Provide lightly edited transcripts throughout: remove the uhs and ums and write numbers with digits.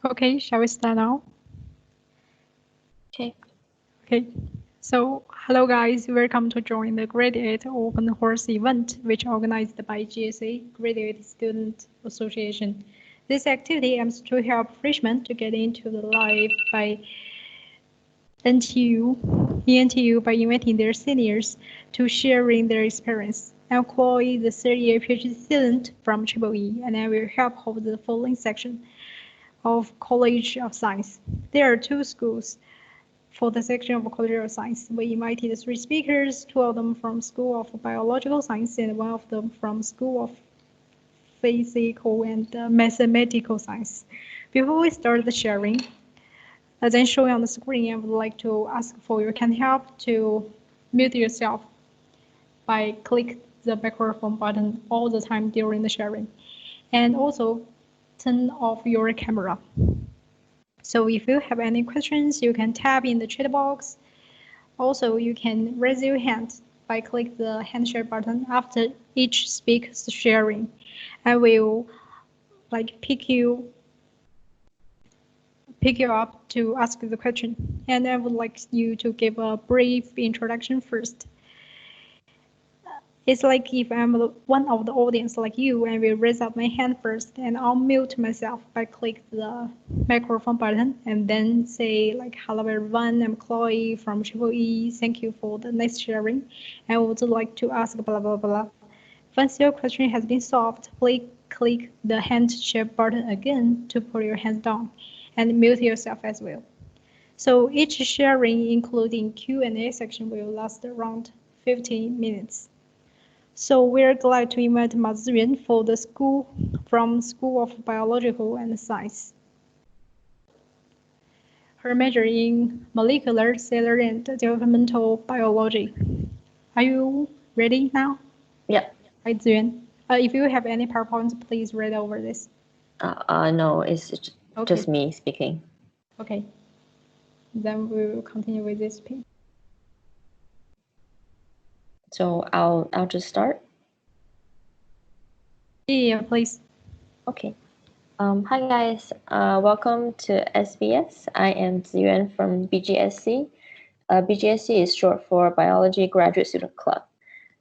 Okay, shall we start now? Okay. Okay. So, hello guys, welcome to join the Graduate Open Course event, which organized by GSA, Graduate Student Association. This activity aims to help freshmen to get into the life by NTU by inviting their seniors to sharing their experience. I'm Chloe, the third-year PhD student from EEE, and I will help hold the following section of College of Science. There are two schools for the section of College of Science. We invited three speakers, two of them from School of Biological Science and one of them from School of Physical and Mathematical Science. Before we start the sharing, as I'm showing on the screen, I would like to ask for your kind help to mute yourself by click the microphone button all the time during the sharing. And also turn off your camera. So if you have any questions, you can type in the chat box. Also, you can raise your hand by click the hand share button after each speaker's sharing. I will pick you up to ask the question, and I would like you to give a brief introduction first. It's like if I'm one of the audience like you, I will raise up my hand first and I'll mute myself by click the microphone button and then say like, hello everyone, I'm Chloe from EEE. Thank you for the nice sharing. I would like to ask blah, blah, blah. Once your question has been solved, please click the hand share button again to put your hands down and mute yourself as well. So each sharing, including Q&A section, will last around 15 minutes. So we're glad to invite Ma Ziyuan from School of Biological and Science. Her major in molecular, cellular, and developmental biology. Are you ready now? Yeah. Hi, Ziyuan. If you have any PowerPoints, please read over this. No, it's just me speaking. Okay. Then we will continue with this page. So I'll just start. Yeah, please. Okay. Hi guys. Welcome to SBS. I am Ziyuan from BGSC. BGSC is short for Biology Graduate Student Club,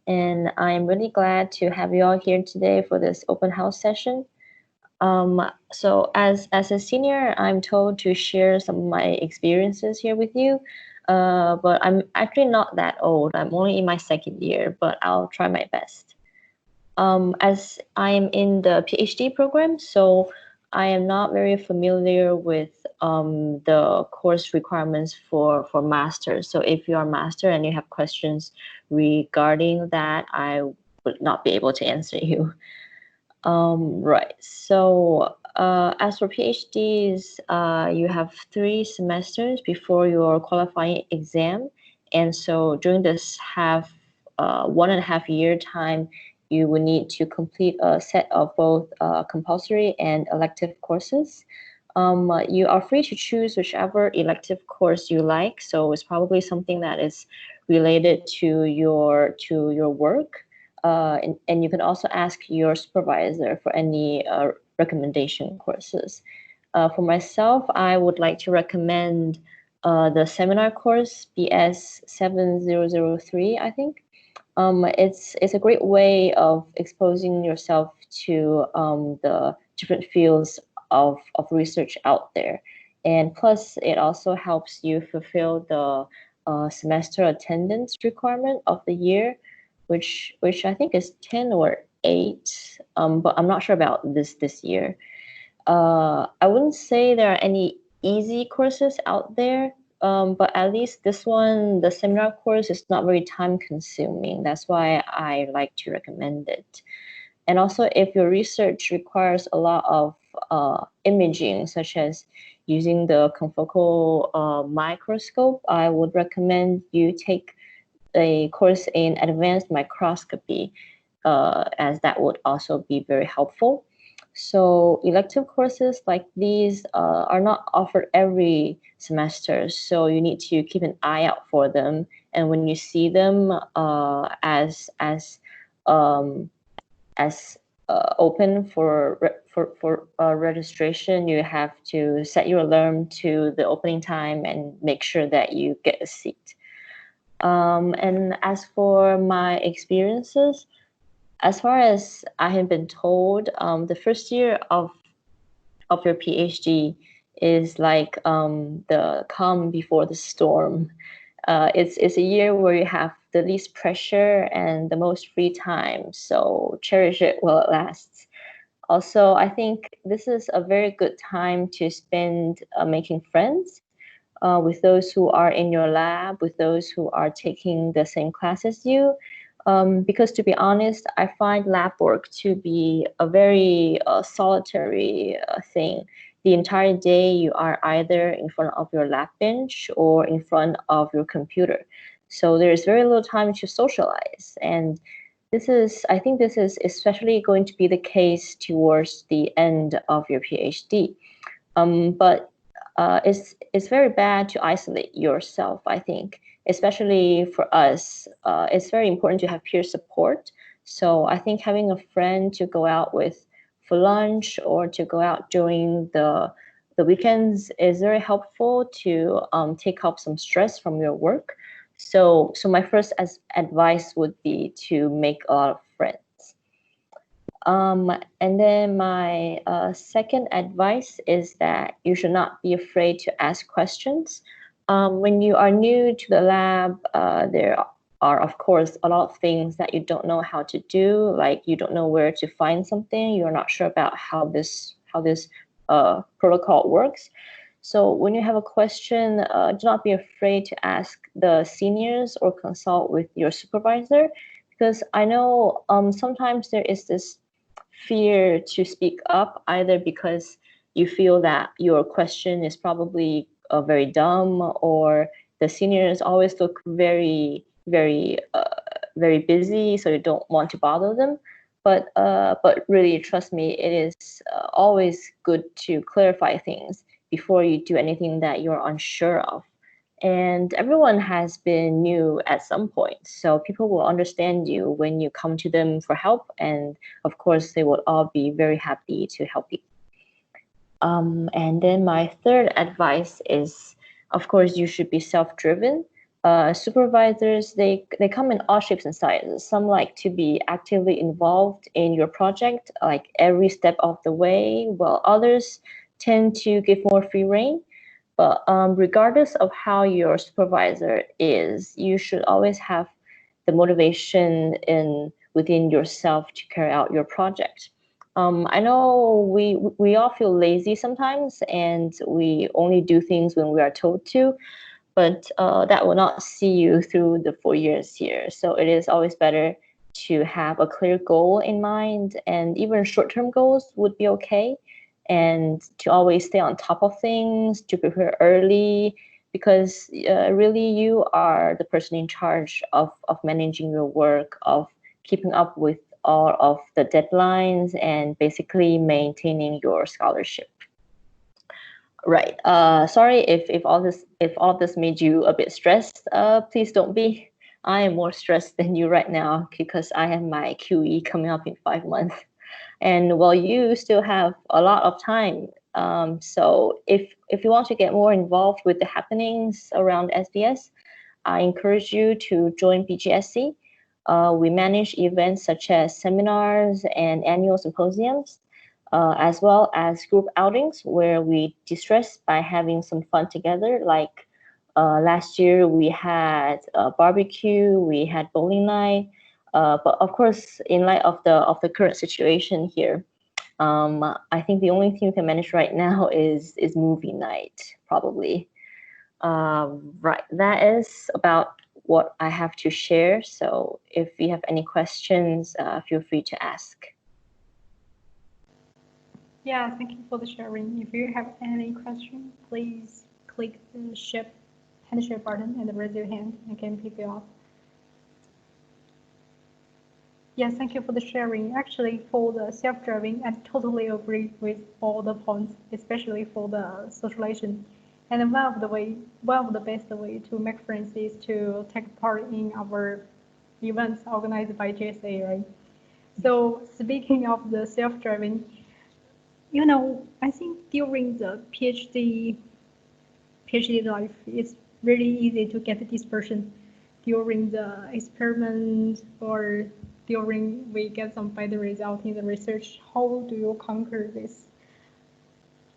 and I'm really glad to have you all here today for this open house session. So as a senior, I'm told to share some of my experiences here with you. But I'm actually not that old. I'm only in my second year, but I'll try my best. As I'm in the PhD program, so I am not very familiar with the course requirements for masters. So if you are a master and you have questions regarding that, I would not be able to answer you. Right. So as for PhDs, you have 3 semesters before your qualifying exam. And so during this 1.5 year time, you will need to complete a set of both compulsory and elective courses. You are free to choose whichever elective course you like. So it's probably something that is related to your work. And you can also ask your supervisor for any recommendation courses. For myself, I would like to recommend the seminar course BS 7003, I think. It's a great way of exposing yourself to the different fields of research out there. And plus, it also helps you fulfill the semester attendance requirement of the year, which I think is 10 or 8, but I'm not sure about this year. I wouldn't say there are any easy courses out there, but at least this one, the seminar course, is not very time consuming. That's why I like to recommend it. And also, if your research requires a lot of imaging, such as using the confocal microscope, I would recommend you take a course in advanced microscopy, as that would also be very helpful. So elective courses like these are not offered every semester, so you need to keep an eye out for them. And when you see them as open for registration. You have to set your alarm to the opening time and make sure that you get a seat. And as for my experiences, as far as I have been told, the first year of your PhD is like the calm before the storm. It's a year where you have the least pressure and the most free time, so cherish it while it lasts. Also, I think this is a very good time to spend making friends with those who are in your lab, with those who are taking the same class as you. Because to be honest, I find lab work to be a very solitary thing. The entire day, you are either in front of your lab bench or in front of your computer. So there's very little time to socialize. And I think this is especially going to be the case towards the end of your PhD. But it's very bad to isolate yourself, I think, especially for us. It's very important to have peer support. So I think having a friend to go out with for lunch or to go out during the weekends is very helpful to take off some stress from your work. So my first advice would be to make a lot of friends. And then my second advice is that you should not be afraid to ask questions. When you are new to the lab, there are, of course, a lot of things that you don't know how to do, like you don't know where to find something, you're not sure about how this protocol works. So when you have a question, do not be afraid to ask the seniors or consult with your supervisor, because I know sometimes there is this fear to speak up, either because you feel that your question is probably very dumb, or the seniors always look very busy, so you don't want to bother them. But really, trust me, it is always good to clarify things before you do anything that you're unsure of. And everyone has been new at some point, so people will understand you when you come to them for help, and of course, they will all be very happy to help you. And then my third advice is, of course, you should be self-driven. Supervisors, they come in all shapes and sizes. Some like to be actively involved in your project, like every step of the way, while others tend to give more free rein. But regardless of how your supervisor is, you should always have the motivation within yourself to carry out your project. I know we all feel lazy sometimes, and we only do things when we are told to, but that will not see you through the 4 years here. So it is always better to have a clear goal in mind, and even short-term goals would be okay, and to always stay on top of things, to prepare early, because really you are the person in charge of managing your work, of keeping up with all of the deadlines, and basically maintaining your scholarship. Right. Sorry if all of this made you a bit stressed. Please don't be. I am more stressed than you right now because I have my QE coming up in 5 months, and while you still have a lot of time. So if you want to get more involved with the happenings around SBS, I encourage you to join BGSC. We manage events such as seminars and annual symposiums, as well as group outings where we distress by having some fun together. Like last year, we had a barbecue, we had bowling night. But of course, in light of the current situation here, I think the only thing we can manage right now is movie night, probably. Right, that is about what I have to share. So if you have any questions, feel free to ask. Yeah, thank you for the sharing. If you have any question, please click the hand share button and raise your hand. I can pick you up. Yes, thank you for the sharing. Actually, for the self-driving, I totally agree with all the points, especially for the socialization. And one of the best way to make friends is to take part in our events organized by GSA, right? So speaking of the self-driving, I think during the PhD life, it's really easy to get dispersion during the experiment or during we get some bad result in the research. How do you conquer this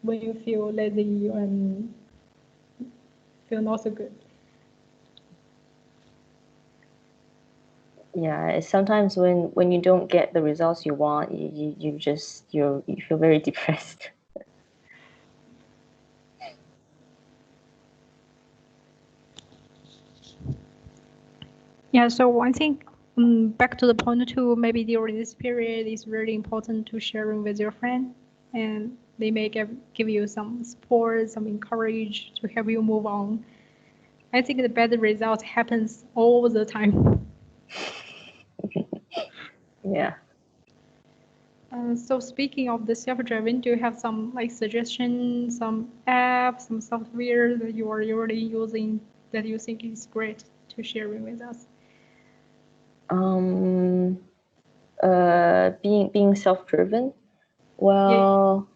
when you feel lazy and feel not so good? Yeah, sometimes when you don't get the results you want, you feel very depressed. Yeah, so I think back to the point two, maybe during this period, it's really important to sharing with your friend, and they may give you some support, some encourage to help you move on. I think the bad result happens all the time. Yeah. So speaking of the self-driving, do you have some suggestions, some apps, some software that you are already using that you think is great to sharing with us? Being self-driven. Well,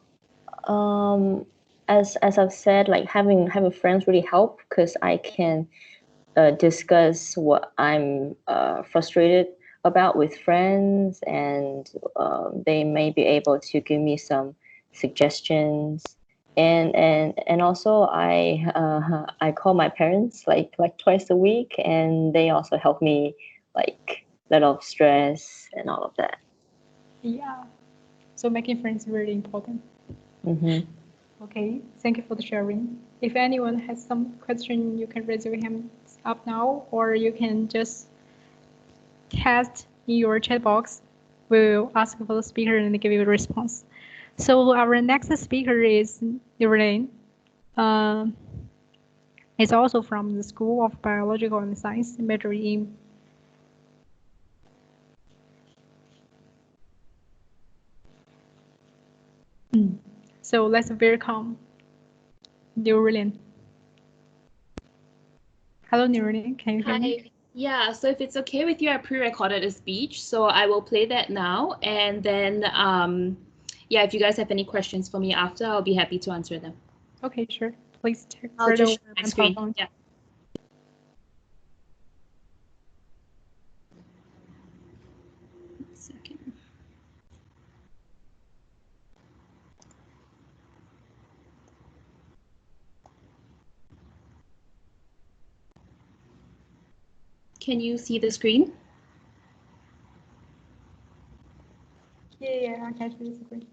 as I've said, like having friends really help because I can discuss what I'm frustrated about with friends, and they may be able to give me some suggestions. And also I call my parents like twice a week, and they also help me like let off stress and all of that. Yeah. So making friends is really important. Mm-hmm. Okay, thank you for the sharing. If anyone has some question, you can raise your hands up now, or you can just test in your chat box. We'll ask for the speaker and give you a response. So our next speaker is Elaine. It's also from the School of Biological and Science, majoring in So let's welcome Nurulin. Hello, Nurulin. Can you hear me? Hi. Yeah, so if it's okay with you, I pre-recorded a speech, so I will play that now, and then yeah, if you guys have any questions for me after, I'll be happy to answer them. Okay, sure. Please take I'll right just over share my and screen. talk on. Yeah. One second. Can you see the screen? Yeah, I can see the screen.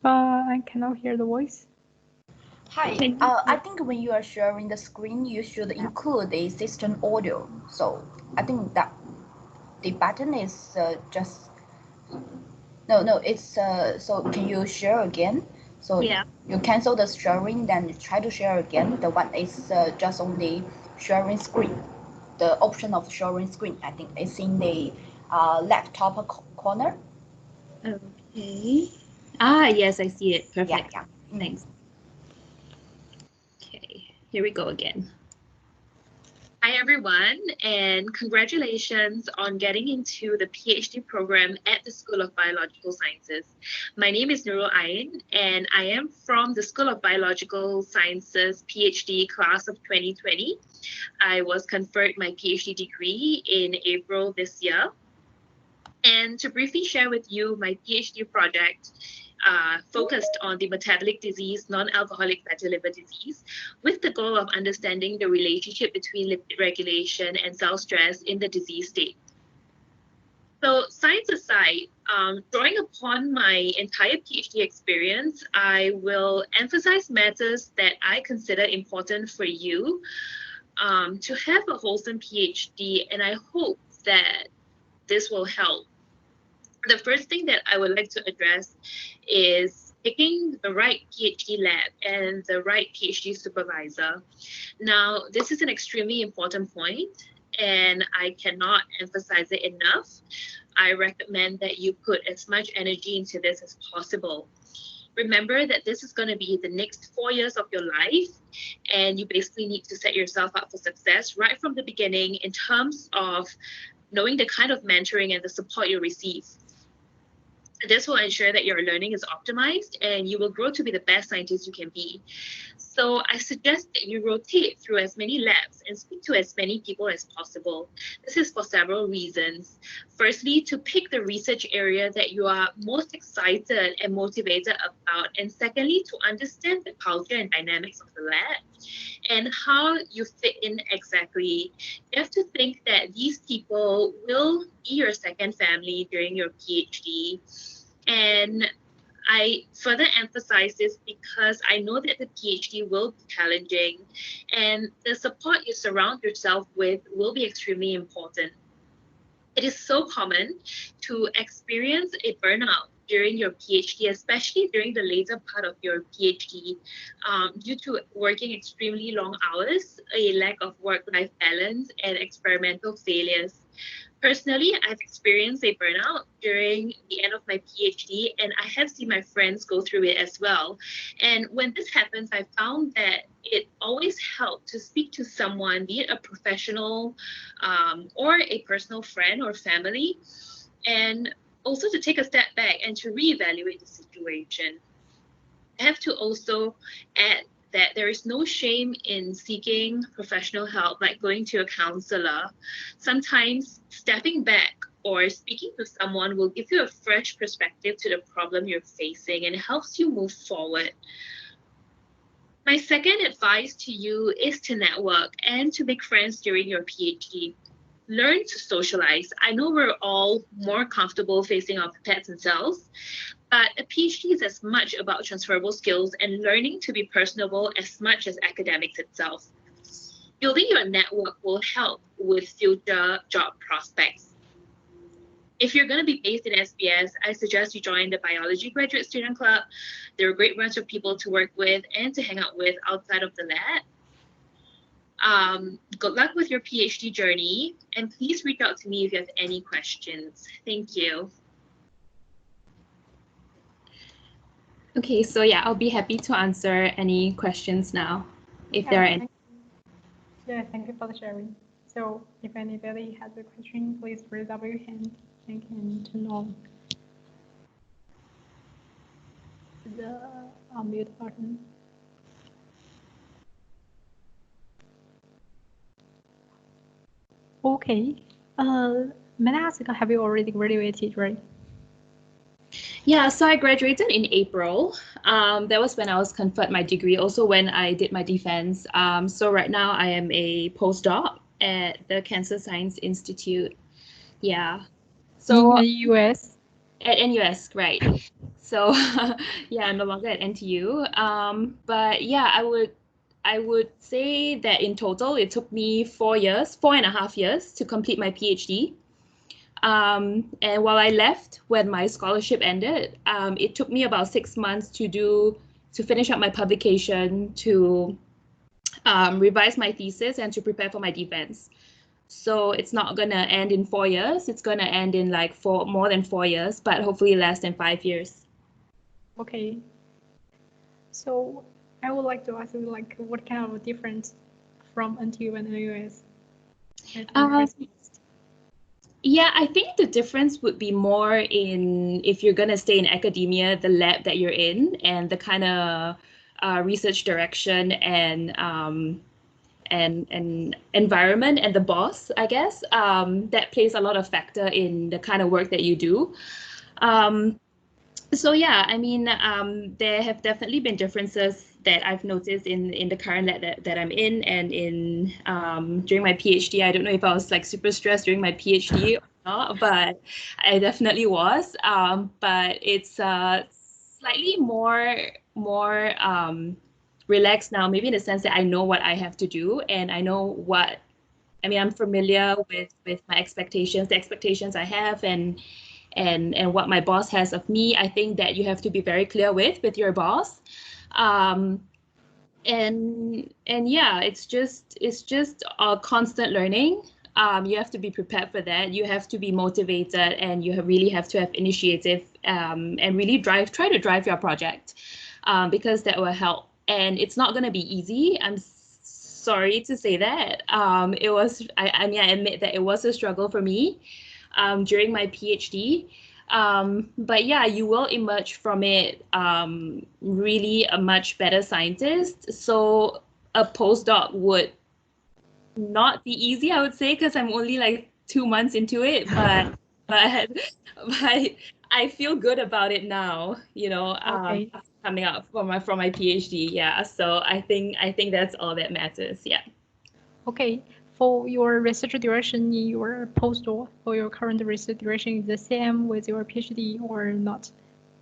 But I cannot hear the voice. Hi, I think when you are sharing the screen, you should include the system audio. So I think that the button is just no. It's so can you share again? So Yeah. you cancel the sharing, then try to share again. The one is just on the sharing screen. The option of sharing screen, I think, is in the left top corner. Okay. Ah, yes, I see it. Yeah, Perfect. yeah. Thanks. Okay, here we go again. Hi, everyone, and congratulations on getting into the PhD program at the School of Biological Sciences. My name is Nurul Ain, and I am from the School of Biological Sciences PhD class of 2020. I was conferred my PhD degree in April this year. And to briefly share with you my PhD project, focused on the metabolic disease, non-alcoholic fatty liver disease, with the goal of understanding the relationship between lipid regulation and cell stress in the disease state. So science aside, drawing upon my entire PhD experience, I will emphasize matters that I consider important for you to have a wholesome PhD, and I hope that this will help. The first thing that I would like to address is picking the right PhD lab and the right PhD supervisor. Now, this is an extremely important point, and I cannot emphasize it enough. I recommend that you put as much energy into this as possible. remember that this is going to be the next 4 years of your life, and you basically need to set yourself up for success right from the beginning in terms of knowing the kind of mentoring and the support you receive. This will ensure that your learning is optimized and you will grow to be the best scientist you can be. So I suggest that you rotate through as many labs and speak to as many people as possible. This is for several reasons. Firstly, to pick the research area that you are most excited and motivated about. And secondly, to understand the culture and dynamics of the lab and how you fit in exactly. You have to think that these people will be your second family during your PhD. And I further emphasize this because I know that the PhD will be challenging and the support you surround yourself with will be extremely important. It is so common to experience a burnout during your PhD, especially during the later part of your PhD, due to working extremely long hours, a lack of work-life balance, and experimental failures. Personally, I've experienced a burnout during the end of my PhD, and I have seen my friends go through it as well. And when this happens, I found that it always helped to speak to someone, be it a professional or a personal friend or family, and also to take a step back and to reevaluate the situation. I have to also add that there is no shame in seeking professional help, like going to a counselor. Sometimes stepping back or speaking to someone will give you a fresh perspective to the problem you're facing and helps you move forward. My second advice to you is to network and to make friends during your PhD. Learn to socialize. I know we're all more comfortable facing our pipettes and cells, but a PhD is as much about transferable skills and learning to be personable as much as academics itself. Building your network will help with future job prospects. If you're going to be based in SBS, I suggest you join the Biology Graduate Student Club. They're a great bunch of people to work with and to hang out with outside of the lab. Good luck with your PhD journey, and please reach out to me if you have any questions. Thank you. Okay, so yeah, I'll be happy to answer any questions now, if there are any. Yeah, thank you for the sharing. So if anybody has a question, please raise up your hand and can turn on the unmute button. Okay. May I ask, have you already graduated, right? Yeah, so I graduated in April. That was when I was conferred my degree, also when I did my defense. So right now I am a postdoc at the Cancer Science Institute. Yeah. So in the US? At NUS, right. So yeah, I'm no longer at NTU. But yeah, I would say that in total it took me 4.5 years to complete my PhD. And while I left when my scholarship ended, it took me about 6 months to finish up my publication, to revise my thesis, and to prepare for my defense. So it's not gonna end in 4 years. It's gonna end in like more than 4 years, but hopefully less than 5 years. Okay. So I would like to ask you, like, what kind of difference from NTU and NUS? Yeah, I think the difference would be more in, if you're going to stay in academia, the lab that you're in and the kind of research direction and environment and the boss, I guess, that plays a lot of factor in the kind of work that you do. So yeah, I mean, there have definitely been differences that I've noticed in the current lab that I'm in, and in during my PhD. I don't know if I was like super stressed during my PhD or not, but I definitely was. But it's slightly more relaxed now, maybe in the sense that I know what I have to do, and I know what, I mean, I'm familiar with my expectations, the expectations I have, and what my boss has of me. I think that you have to be very clear with your boss. And yeah, it's just a constant learning. You have to be prepared for that. You have to be motivated, and you really have to have initiative, and really try to drive your project, because that will help. And it's not going to be easy. I'm sorry to say that. It was, I mean, I admit that it was a struggle for me during my PhD. But yeah, you will emerge from it really a much better scientist. So a postdoc would not be easy, I would say, because I'm only like 2 months into it, but but I feel good about it now, Okay. coming up from my PhD. Yeah. So I think that's all that matters. Yeah. Okay. For your research duration in your postdoc, or your current research duration is the same with your PhD or not?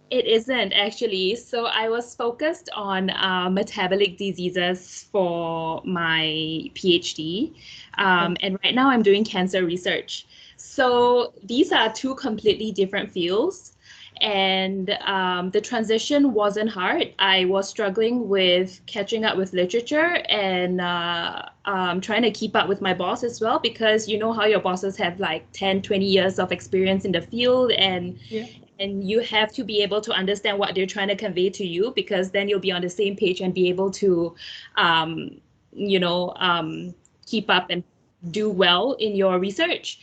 It isn't actually. So I was focused on metabolic diseases for my PhD. And right now I'm doing cancer research. So these are two completely different fields. And the transition wasn't hard. I was struggling with catching up with literature and trying to keep up with my boss as well, because you know how your bosses have like 10, 20 years of experience in the field, and Yeah. and you have to be able to understand what they're trying to convey to you, because then you'll be on the same page and be able to keep up and do well in your research.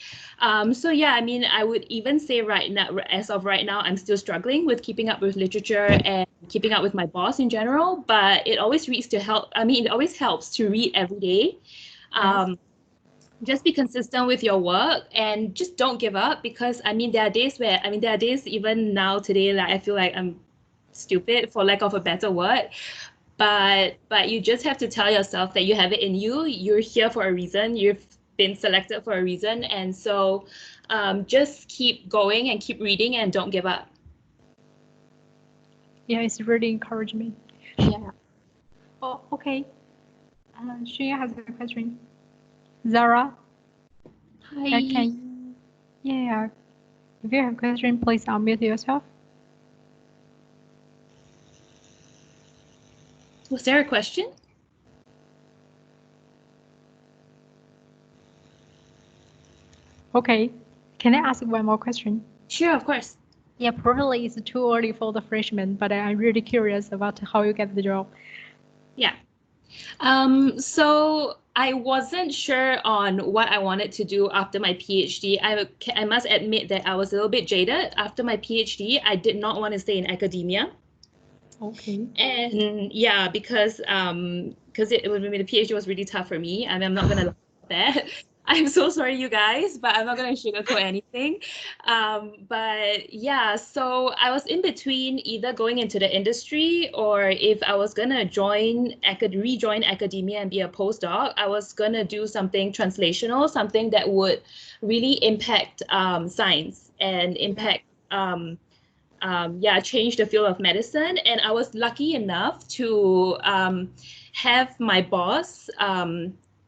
So yeah, I mean, I would even say right now, as of right now, I'm still struggling with keeping up with literature and keeping up with my boss in general, but it always it always helps to read every day. Just be consistent with your work and just don't give up, because there are days even now today that I feel like I'm stupid, for lack of a better word, but you just have to tell yourself that you have it in you. You're here for a reason. You've been selected for a reason, and so just keep going and keep reading and don't give up. Yeah, it's really encouraging me. Yeah. Oh, okay. Shreya has a question. Zara, Hi. can you? Yeah. If you have a question, please unmute yourself. Was there a question? Okay. Can I ask one more question? Sure, of course. Yeah, probably it's too early for the freshman, but I'm really curious about how you get the job. Yeah. So I wasn't sure on what I wanted to do after my PhD. I must admit that I was a little bit jaded after my PhD. I did not want to stay in academia. Okay. And yeah, because the PhD was really tough for me. I mean, I'm not gonna lie about that. I'm so sorry, you guys, but I'm not gonna sugarcoat anything. But yeah, so I was in between either going into the industry, or if I was gonna rejoin academia and be a postdoc, I was gonna do something translational, something that would really impact science and impact change the field of medicine. And I was lucky enough to have my boss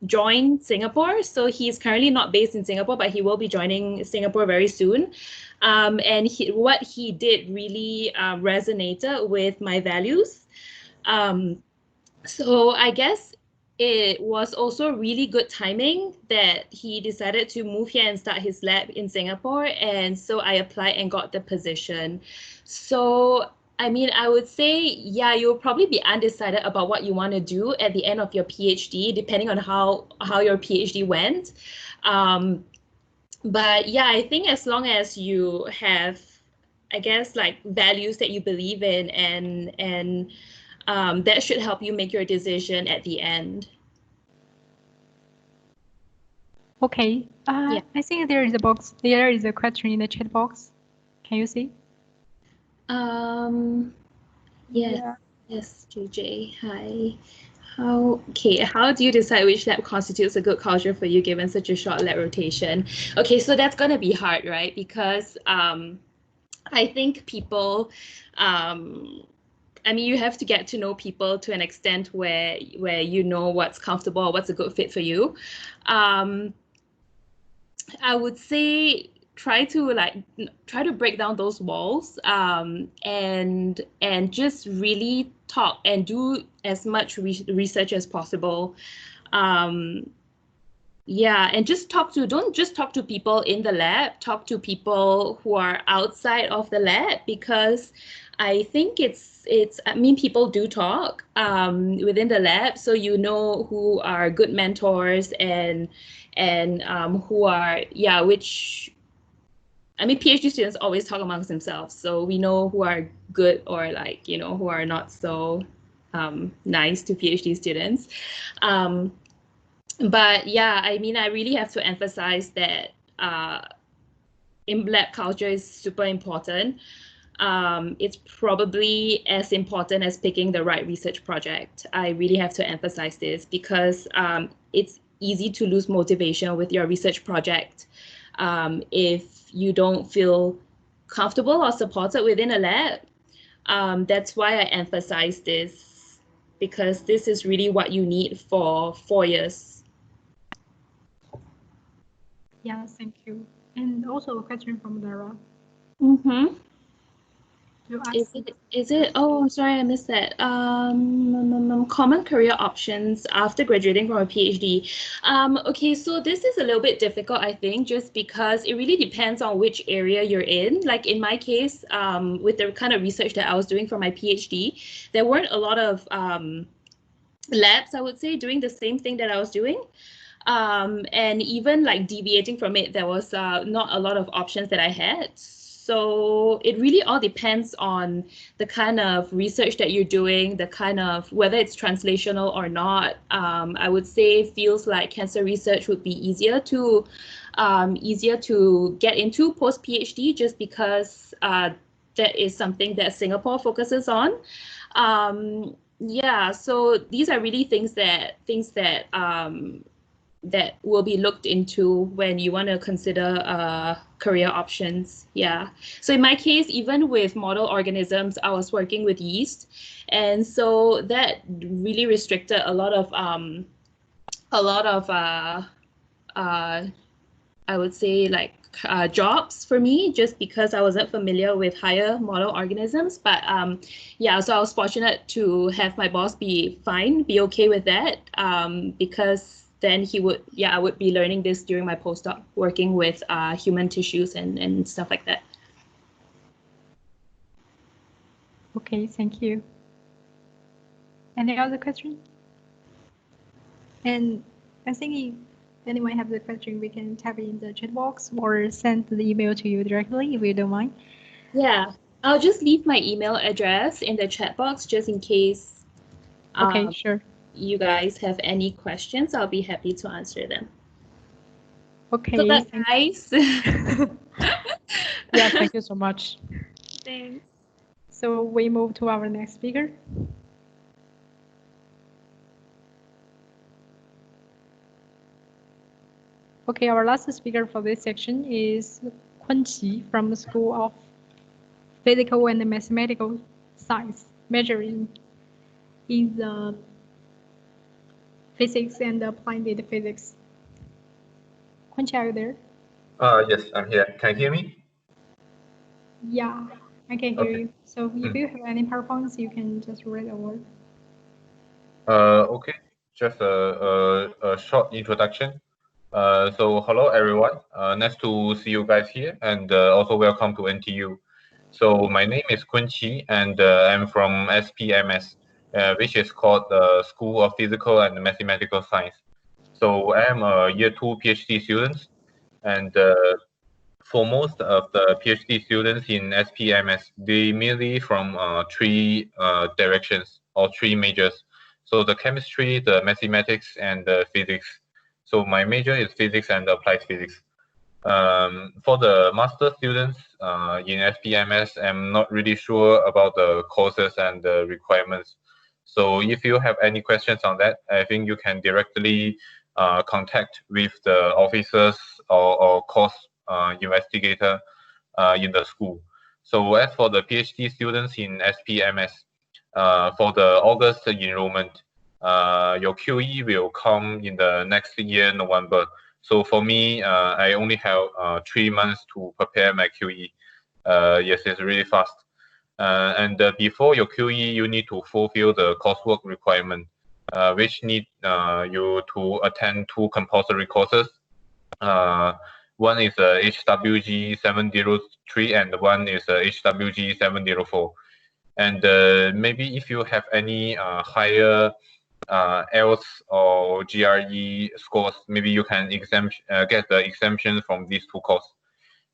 join Singapore. So he's currently not based in Singapore, but he will be joining Singapore very soon. And what he did really resonated with my values. So I guess it was also really good timing that he decided to move here and start his lab in Singapore. And so I applied and got the position. So, I would say, yeah, you'll probably be undecided about what you want to do at the end of your PhD, depending on how your PhD went. But yeah, I think as long as you have, I guess, like values that you believe in, and that should help you make your decision at the end. Okay. Yeah. I think there is a box. There is a question in the chat box. Can you see? Yes. Yeah. Yes, JJ. Hi. How do you decide which lab constitutes a good culture for you given such a short lab rotation? Okay, so that's gonna be hard, right? Because I think people you have to get to know people to an extent where you know what's comfortable or what's a good fit for you. I would say try to break down those walls, and just really talk and do as much research as possible. Yeah, and don't just talk to people in the lab, talk to people who are outside of the lab, because I think I mean, people do talk within the lab, so you know who are good mentors and who are, yeah, which, I mean, PhD students always talk amongst themselves, so we know who are good or, like, you know, who are not so nice to PhD students. But yeah, I mean, I really have to emphasize that in lab culture is super important. It's probably as important as picking the right research project. I really have to emphasize this because it's easy to lose motivation with your research project if you don't feel comfortable or supported within a lab. That's why I emphasize this, because this is really what you need for 4 years. Yeah, thank you. And also a question from Dara. Mm-hmm. You ask. Is it? Oh, I'm sorry, I missed that. Common career options after graduating from a PhD. Okay, so this is a little bit difficult, I think, just because it really depends on which area you're in. Like in my case, with the kind of research that I was doing for my PhD, there weren't a lot of labs, I would say, doing the same thing that I was doing. And even like deviating from it, there was not a lot of options that I had. So it really all depends on the kind of research that you're doing, the kind of whether it's translational or not. I would say fields like cancer research would be easier to get into post PhD, just because that is something that Singapore focuses on. Yeah, so these are really things that that will be looked into when you want to consider career options. Yeah. So in my case, even with model organisms, I was working with yeast, and so that really restricted a lot of I would say like jobs for me, just because I wasn't familiar with higher model organisms. But yeah, so I was fortunate to have my boss be okay with that, because then I would be learning this during my postdoc, working with human tissues and stuff like that. Okay, thank you. Any other question? And I think if anyone have the question, we can type in the chat box or send the email to you directly if you don't mind. Yeah, I'll just leave my email address in the chat box just in case Okay, sure. you guys have any questions. I'll be happy to answer them. Okay. Good luck, guys. Yeah, thank you so much. Thanks. So we move to our next speaker. Okay, our last speaker for this section is Kun Qi from the School of Physical and Mathematical Science, majoring in the physics and applied physics. Kun Qi, are you there? Yes, I'm here. Can you hear me? Yeah, I can hear Okay. you. So if you have any PowerPoints, you can just read over. Okay, just a short introduction. So hello everyone. Nice to see you guys here, and also welcome to NTU. So my name is Kun Qi, and I'm from SPMS, which is called the School of Physical and Mathematical Science. So I am a year 2 PhD student, and for most of the PhD students in SPMS, they mainly from three directions or three majors. So the chemistry, the mathematics, and the physics. So my major is physics and applied physics. For the master students in SPMS, I'm not really sure about the courses and the requirements. So if you have any questions on that, I think you can directly contact with the officers or course investigator in the school. So as for the PhD students in SPMS, for the August enrollment, your QE will come in the next year, November. So for me, I only have 3 months to prepare my QE. Yes, it's really fast. And before your QE, you need to fulfill the coursework requirement. which need you to attend 2 compulsory courses. One is HWG 703 and one is HWG 704. And maybe if you have any higher IELTS or GRE scores, maybe you can get the exemption from these 2 courses.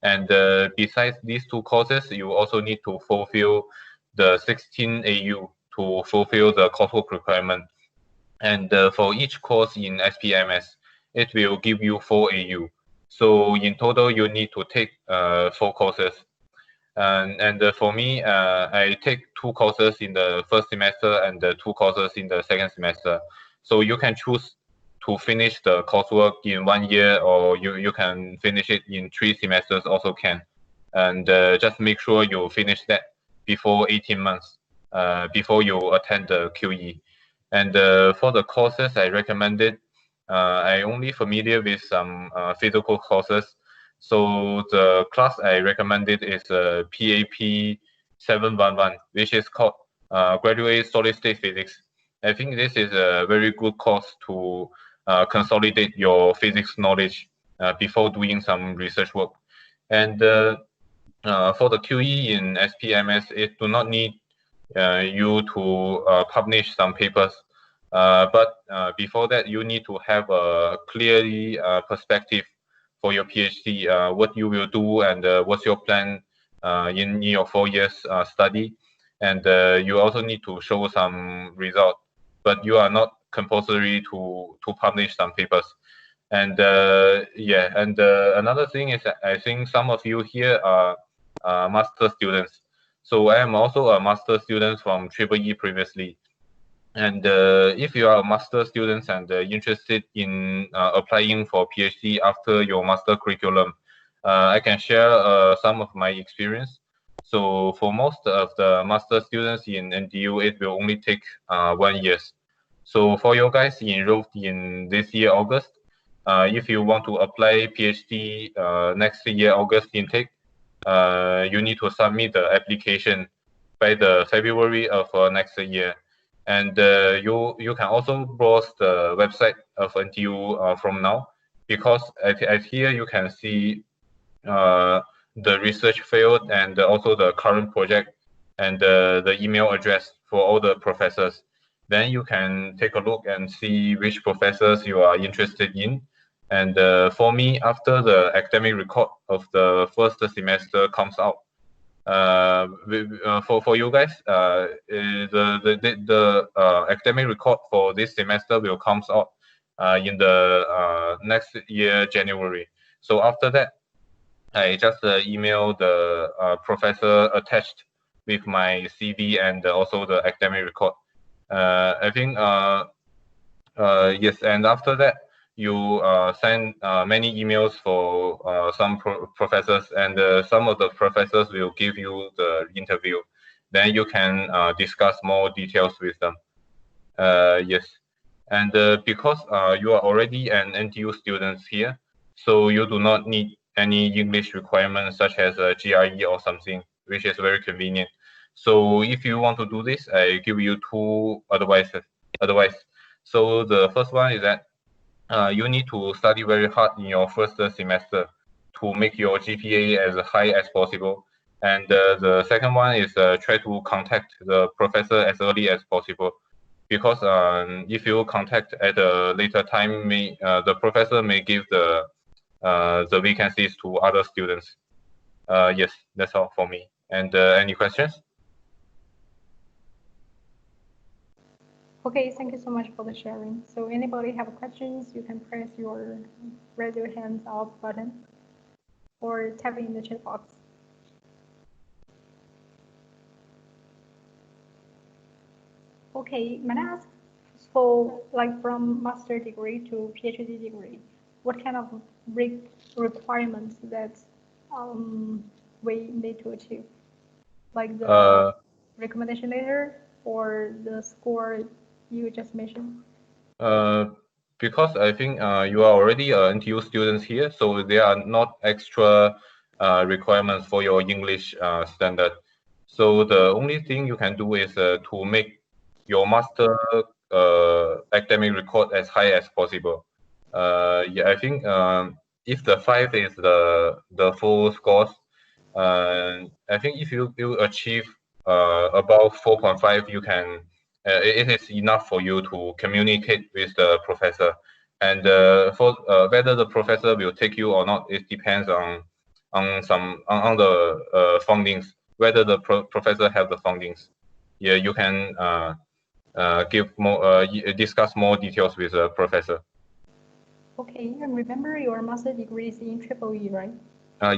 And besides these 2 courses, you also need to fulfill the 16 AU to fulfill the coursework requirement. And for each course in SPMS, it will give you 4 AU. So in total, you need to take 4 courses. And for me, I take 2 courses in the first semester and 2 courses in the second semester. So you can choose to finish the coursework in 1 year, or you can finish it in 3 semesters also can. And just make sure you finish that before 18 months, before you attend the QE. And for the courses I recommended, I only familiar with some physical courses. So the class I recommended is PAP 711, which is called Graduate Solid State Physics. I think this is a very good course to consolidate your physics knowledge before doing some research work. And for the QE in SPMS, it do not need you to publish some papers. But before that, you need to have a clearly perspective for your PhD, what you will do and what's your plan in your 4 years study. And you also need to show some result, but you are not compulsory to publish some papers. And yeah, and another thing is that I think some of you here are master students. So I am also a master student from EEE previously. And if you are a master student and interested in applying for PhD after your master curriculum, I can share some of my experience. So for most of the master students in NTU, it will only take 1 year. So for you guys enrolled in this year, August, if you want to apply PhD next year, August intake, you need to submit the application by the February of next year. And you can also browse the website of NTU from now, because at here you can see the research field and also the current project and the email address for all the professors. Then you can take a look and see which professors you are interested in. And for me, after the academic record of the first semester comes out, for you guys, the academic record for this semester will comes out in the next year January. So after that, I just email the professor attached with my CV and also the academic record. I think yes, and after that, you send many emails for some professors, and some of the professors will give you the interview. Then you can discuss more details with them. Yes, and because you are already an NTU student here, so you do not need any English requirements such as GRE or something, which is very convenient. So if you want to do this, I give you 2 advices. So the first one is that you need to study very hard in your first semester to make your GPA as high as possible. And the second one is try to contact the professor as early as possible, because if you contact at a later time, the professor may give the vacancies to other students. Yes, that's all for me. And any questions? Okay, thank you so much for the sharing. So anybody have questions, you can press your raise your hands up button or type in the chat box. Okay, may I ask, so like from master degree to PhD degree, what kind of requirements that we need to achieve? Like the recommendation letter or the score you just mentioned? Because I think you are already NTU students here, so there are not extra requirements for your English standard. So the only thing you can do is to make your master academic record as high as possible. Yeah, I think if the 5 is the full scores, I think if you achieve about 4.5, you can it is enough for you to communicate with the professor. And for whether the professor will take you or not, it depends on the fundings. Whether the professor have the fundings, yeah, you can give more discuss more details with the professor. Okay, and remember your master degree is in Triple E, right?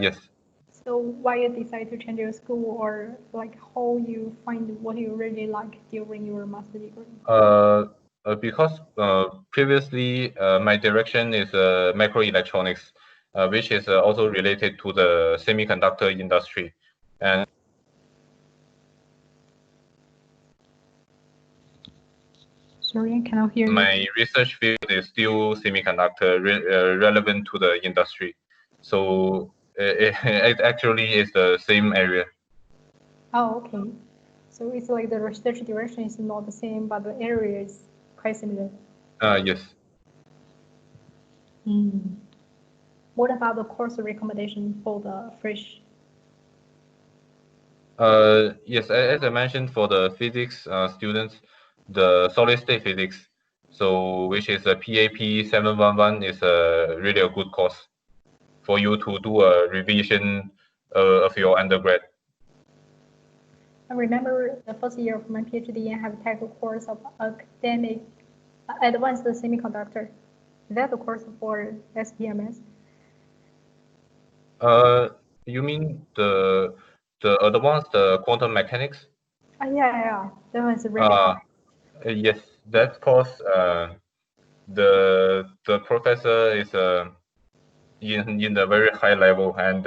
Yes. So why you decide to change your school, or like how you find what you really like during your master degree? Because previously my direction is microelectronics, which is also related to the semiconductor industry, and Sorry, I cannot hear you. my research field is still semiconductor relevant to the industry, so it actually is the same area. Oh, okay. So it's like the research direction is not the same, but the area is quite similar. Yes. What about the course recommendation for the fresh? Yes, as I mentioned, for the physics students, the solid state physics, so which is a PAP 711, is really a good course for you to do a revision of your undergrad. I remember the first year of my PhD, I have taken a course of academic advanced semiconductor. Is that the course for SPMS? You mean the advanced quantum mechanics? Yeah, that was really hard. Yes, that course. The professor is in the very high level, and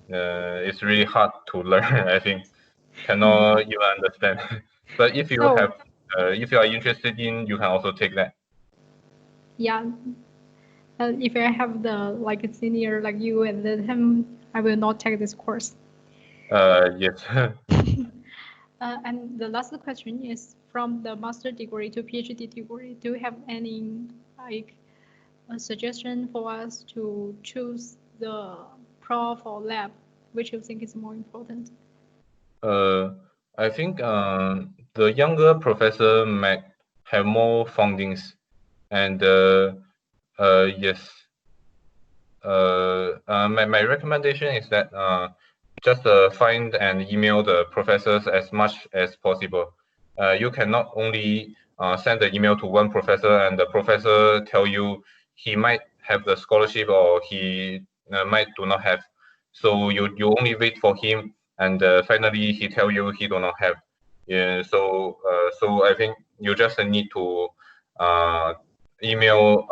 it's really hard to learn. I think cannot even understand. But if you So, have, if you are interested in, you can also take that. yeah, if I have the like a senior like you and then him, I will not take this course. Yes. And the last question is from the master degree to PhD degree. Do you have any like a suggestion for us to choose the prof or lab, which you think is more important? I think the younger professor might have more fundings, and yes. My recommendation is that just find and email the professors as much as possible. You cannot only send the email to one professor and the professor tell you he might have the scholarship or he might do not have. So you only wait for him, and finally he tell you he do not have. Yeah. So I think you just need to email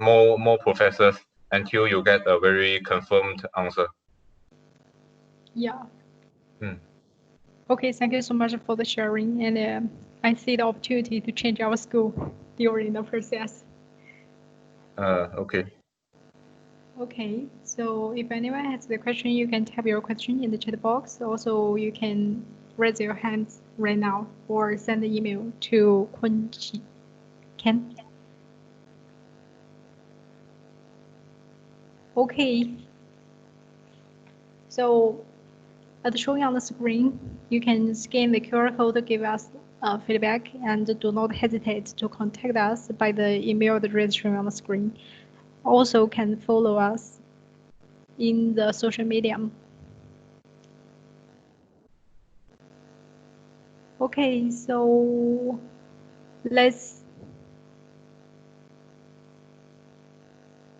more professors until you get a very confirmed answer. Yeah. Okay, thank you so much for the sharing, and I see the opportunity to change our school during the process. Okay. Okay, so if anyone has the question, you can type your question in the chat box. Also, you can raise your hands right now or send an email to Kunchi. Ken? Okay. So, as showing on the screen, you can scan the QR code to give us feedback, and do not hesitate to contact us by the email address shown on the screen. Also can follow us in the social media. Okay, so let's.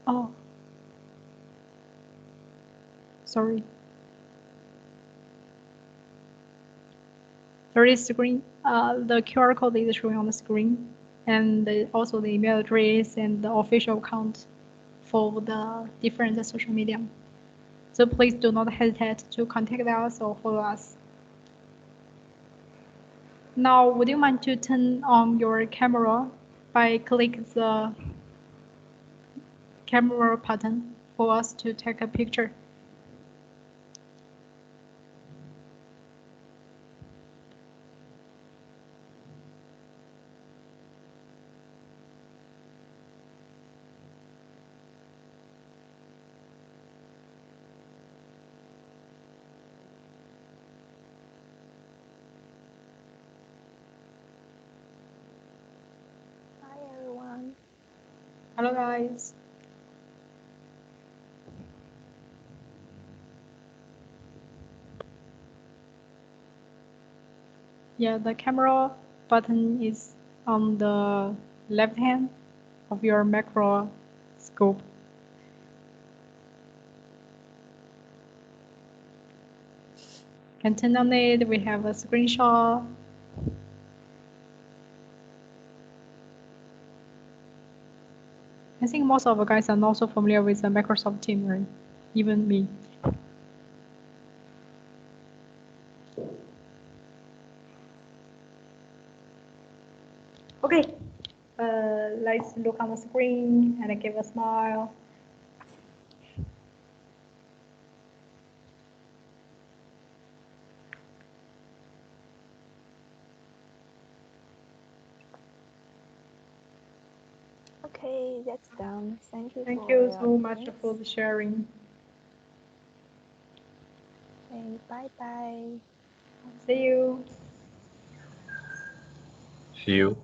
Oh, sorry. There is screen. The QR code is showing on the screen, and also the email address and the official account for the different social media. So please do not hesitate to contact us or follow us. Now, would you mind to turn on your camera by click the camera button for us to take a picture? Hello guys. Yeah, the camera button is on the left hand of your microscope. Can turn on it, we have a screenshot. I think most of the guys are not so familiar with the Microsoft Teams, right? Even me. Okay, let's look on the screen and give a smile. Okay, that's done. Thank you. Thank for you your so much attendance. for the sharing. Okay, bye bye. See you. See you.